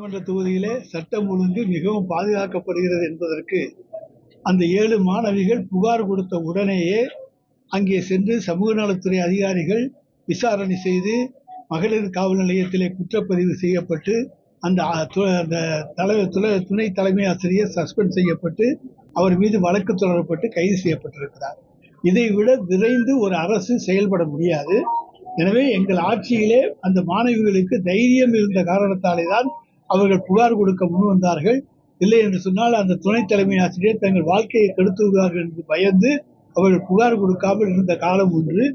சட்டமன்ற தொகுதியிலே சட்டம் ஒழுங்கு மிகவும் பாதுகாக்கப்படுகிறது என்பதற்கு அந்த 7 மாணவிகள் புகார் கொடுத்த உடனேயே அங்கே சென்று சமூக நலத்துறை அதிகாரிகள் விசாரணை செய்து மகளிர் காவல் நிலையத்திலே குற்றப்பதிவு செய்யப்பட்டு அந்த துணை தலைமை ஆசிரியர் சஸ்பெண்ட் செய்யப்பட்டு அவர் மீது வழக்கு தொடரப்பட்டு கைது செய்யப்பட்டிருக்கிறார். இதை விட விரைந்து ஒரு அரசு செயல்பட முடியாது. எனவே எங்கள் ஆட்சியிலே அந்த மாணவிகளுக்கு தைரியம் இருந்த காரணத்தாலே தான் அவர்கள் புகார் கொடுக்க முன் வந்தார்கள். இல்லை என்று சொன்னால் அந்த துணை தலைமை ஆசிரியர் தங்கள் வாழ்க்கையை கெடுத்து விடுவார்கள் என்று பயந்து அவர்கள் புகார் கொடுக்காமல் இருந்த காலம் ஒன்று.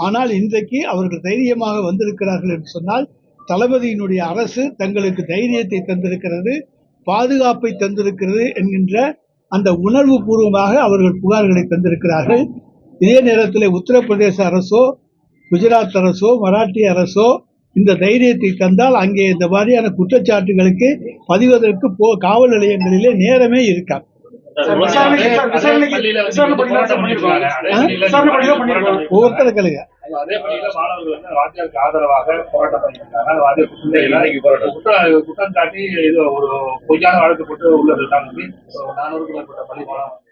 ஆனால் இன்றைக்கு அவர்கள் தைரியமாக வந்திருக்கிறார்கள் என்று சொன்னால் தளபதியினுடைய அரசு தங்களுக்கு தைரியத்தை தந்திருக்கிறது, பாதுகாப்பை தந்திருக்கிறது என்கின்ற அந்த உணர்வு பூர்வமாக அவர்கள் புகார்களை தந்திருக்கிறார்கள். இதே நேரத்தில் உத்தரப்பிரதேச அரசோ குஜராத் அரசோ மராட்டிய அரசோ இந்த தைரியத்தை தந்தால் அங்கே இந்த மாதிரியான குற்றச்சாட்டுகளுக்கு பதிவதற்கு காவல் நிலையங்களிலே நேரமே இருக்காது. ஒவ்வொருத்தருக்கலுங்க அதே பள்ளியில மாணவர்கள் வந்து வாத்தியாருக்கு ஆதரவாக போராட்டம் பண்ணியிருக்காங்க. குற்றம் சாட்டி இது ஒரு பொய்யான வழக்கு போட்டு உள்ளது தான் 400க்கும் மேற்பட்ட பள்ளி மாணவர்கள்